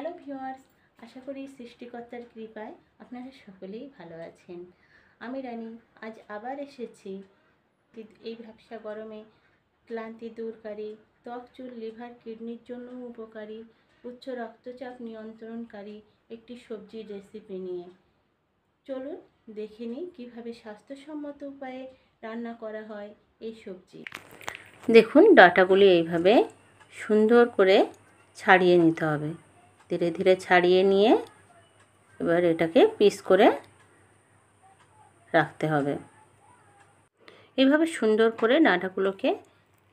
Hello viewers, আশা করি সৃষ্টিকর্তার কৃপায় আপনারা সকলেই ভালো আছেন। আমি রানী আজ আবার এসেছি এই ভ্যাপসা গরমে ক্লান্তি দূরকারী, ত্বক, চুল, লিভার, কিডনির জন্য উপকারী, উচ্চ রক্তচাপ নিয়ন্ত্রণকারী একটি সবজির রেসিপি নিয়ে। চলুন দেখে নিই কীভাবে স্বাস্থ্যসম্মত উপায়ে রান্না করা হয় এই সবজি। দেখুন, ডাঁটাগুলি এইভাবে সুন্দর করে ছাড়িয়ে নিতে হবে। ধীরে ধীরে ছাড়িয়ে নিয়ে এবার এটাকে পিস করে রাখতে হবে। এইভাবে সুন্দর করে ডাঁটাগুলোকে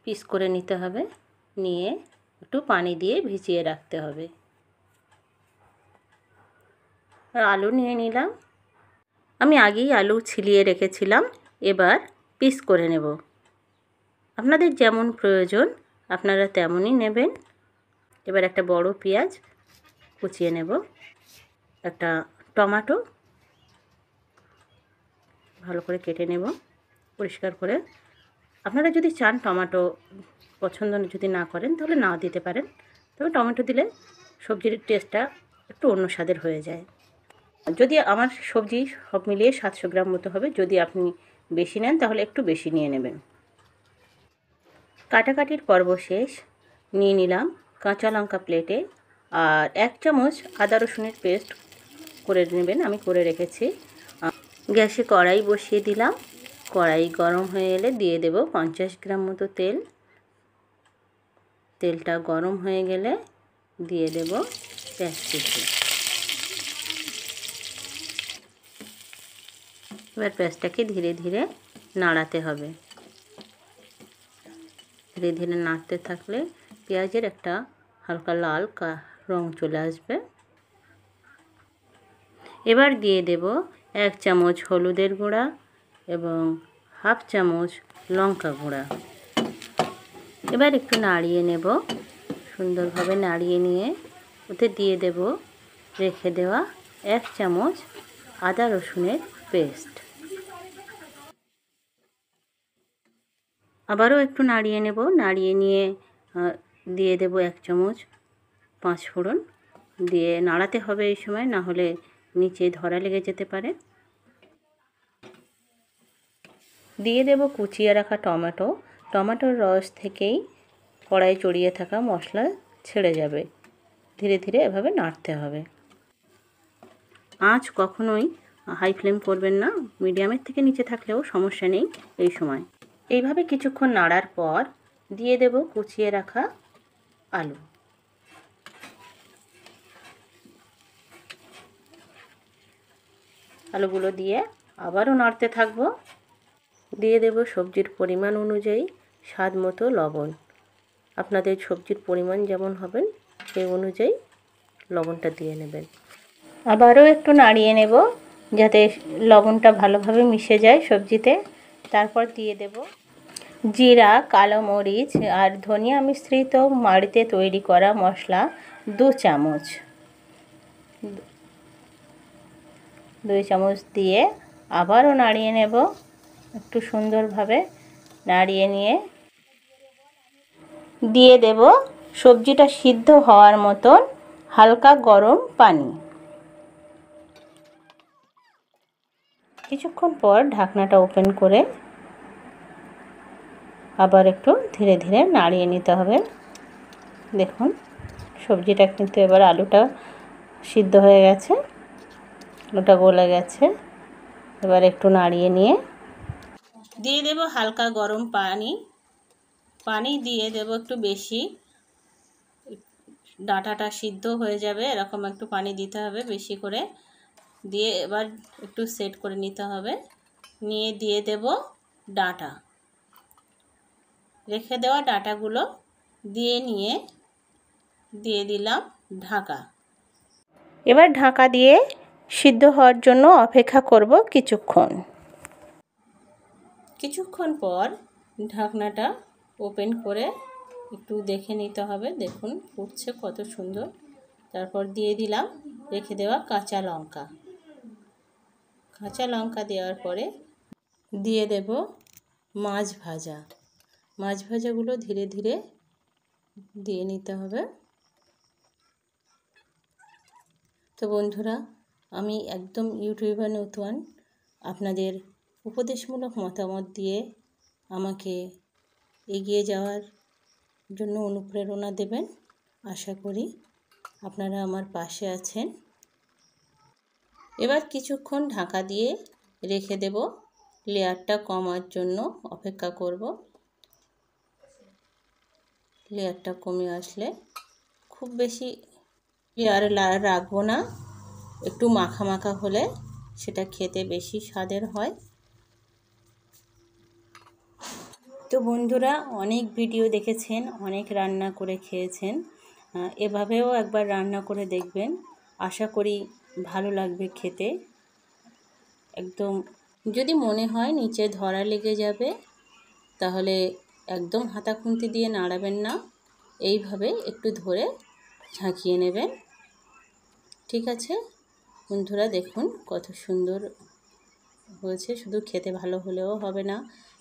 পিস করে নিতে হবে, নিয়ে একটু পানি দিয়ে ভিজিয়ে রাখতে হবে। আর আলু নিয়ে নিলাম, আমি আগেই আলু ছিলিয়ে রেখেছিলাম, এবার পিস করে নেব। আপনাদের যেমন প্রয়োজন আপনারা তেমনই নেবেন। এবার একটা বড় পেঁয়াজ কুচিয়ে নেব, একটা টমেটো ভালো করে কেটে নেব পরিষ্কার করে। আপনারা যদি চান টমেটো পছন্দ যদি না করেন তাহলে নাও দিতে পারেন, তবে টমেটো দিলে সবজির টেস্টটা একটু অন্য স্বাদের হয়ে যায়। যদি আমার সবজি সব মিলিয়ে 700 গ্রাম মতো হবে, যদি আপনি বেশি নেন তাহলে একটু বেশি নিয়ে নেবেন। কাটাকাটির পর্ব শেষ। নিয়ে নিলাম কাঁচা লঙ্কা প্লেটে, আর 1 চামচ আদা রসুনের পেস্ট করে নেবেন, আমি করে রেখেছি। গ্যাসে কড়াই বসিয়ে দিলাম, কড়াই গরম হয়ে এলে দিয়ে দেব 50 গ্রাম মতো তেল। তেলটা গরম হয়ে গেলে দিয়ে দেব পেঁয়াজ কুচি। এবার পেঁয়াজটাকে ধীরে ধীরে নাড়াতে হবে। ধীরে ধীরে নাড়তে থাকলে পেঁয়াজের একটা হালকা লাল রং চলে আসবে। এবার দিয়ে দেব 1 চামচ হলুদের গুঁড়া এবং 1/2 চামচ লঙ্কা গুঁড়া। এবার একটু নাড়িয়ে নেব, সুন্দরভাবে নাড়িয়ে নিয়ে ওতে দিয়ে দেব রেখে দেওয়া 1 চামচ আদা রসুনের পেস্ট। আবারও একটু নাড়িয়ে নেব, নাড়িয়ে নিয়ে দিয়ে দেব 1 চামচ 5 ফোড়ন। দিয়ে নাড়াতে হবে এই সময়, না হলে নিচে ধরা লেগে যেতে পারে। দিয়ে দেব কুচিয়ে রাখা টমেটো। টমেটোর রস থেকেই কড়াইয়ে চড়িয়ে থাকা মশলা ছেড়ে যাবে। ধীরে ধীরে এভাবে নাড়তে হবে। আঁচ কখনোই হাই ফ্লেম করবেন না, মিডিয়ামের থেকে নিচে থাকলেও সমস্যা নেই। এই সময় এইভাবে কিছুক্ষণ নাড়ার পর দিয়ে দেব কুচিয়ে রাখা আলু। আলুগুলো দিয়ে আবারও নাড়তে থাকবো। দিয়ে দেব সবজির পরিমাণ অনুযায়ী স্বাদ মতো লবণ। আপনাদের সবজির পরিমাণ যেমন হবেন সেই অনুযায়ী লবণটা দিয়ে নেবেন। আবারও একটু নাড়িয়ে নেব যাতে লবণটা ভালোভাবে মিশে যায় সবজিতে। তারপর দিয়ে দেব জিরা, কালো মরিচ আর ধনিয়া মিশ্রিত বাড়িতে তৈরি করা মশলা 2 চামচ। 2 চামচ দিয়ে আবারও নাড়িয়ে নেব, একটু সুন্দরভাবে নাড়িয়ে নিয়ে দিয়ে দেব সবজিটা সিদ্ধ হওয়ার মতন হালকা গরম পানি। কিছুক্ষণ পর ঢাকনাটা ওপেন করে আবার একটু ধীরে ধীরে নাড়িয়ে নিতে হবে। দেখুন সবজিটা কিন্তু এবার আলুটা সিদ্ধ হয়ে গেছে, আলুটা গলে গেছে। এবার একটু নাড়িয়ে নিয়ে দিয়ে দেব হালকা গরম পানি। পানি দিয়ে দেব একটু বেশি, ডাঁটাটা সিদ্ধ হয়ে যাবে এরকম একটু পানি দিতে হবে বেশি করে। দিয়ে এবার একটু সেট করে নিতে হবে, নিয়ে দিয়ে দেব ডাঁটা। রেখে দেওয়া ডাঁটাগুলো দিয়ে নিয়ে দিয়ে দিলাম ঢাকা। এবার ঢাকা দিয়ে সিদ্ধ হওয়ার জন্য অপেক্ষা করব কিছুক্ষণ পর ঢাকনাটা ওপেন করে একটু দেখে নিতে হবে। দেখুন ফুটছে কত সুন্দর। তারপর দিয়ে দিলাম রেখে দেওয়া কাঁচা লঙ্কা। কাঁচা লঙ্কা দেওয়ার পরে দিয়ে দেব মাছ ভাজা। মাছ ভাজাগুলো ধীরে ধীরে দিয়ে নিতে হবে। তো বন্ধুরা, আমি একদম ইউটিউবার নতুন, আপনাদের উপদেশমূলক মতামত দিয়ে আমাকে এগিয়ে যাওয়ার জন্য অনুপ্রেরণা দেবেন। আশা করি আপনারা আমার পাশে আছেন। এবার কিছুক্ষণ ঢাকা দিয়ে রেখে দেব, লেয়ারটা কমার জন্য অপেক্ষা করব। লেয়ারটা কমে আসলে, খুব বেশি লেয়ার রাখবো না, একটু মাখা মাখা হলে সেটা খেতে বেশি স্বাদের হয়। তো বন্ধুরা, অনেক ভিডিও দেখেছেন, অনেক রান্না করে খেয়েছেন, এভাবেও একবার রান্না করে দেখবেন। আশা করি ভালো লাগবে খেতে। একদম যদি মনে হয় নিচে ধরা লেগে যাবে, তাহলে একদম হাতা খুন্তি দিয়ে নাড়াবেন না, এইভাবে একটু ধরে ঝাঁকিয়ে নেবেন। ঠিক আছে বন্ধুরা, দেখুন কত সুন্দর হয়েছে। শুধু খেতে ভালো হলেও হবে না,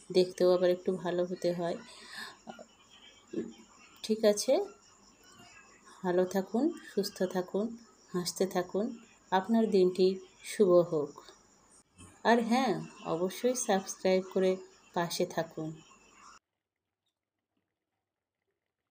দেখতেও আবার একটু ভালো হতে হয়। ঠিক আছে, ভালো থাকুন, সুস্থ থাকুন, হাসতে থাকুন। আপনার দিনটি শুভ হোক। আর হ্যাঁ, অবশ্যই সাবস্ক্রাইব করে পাশে থাকুন।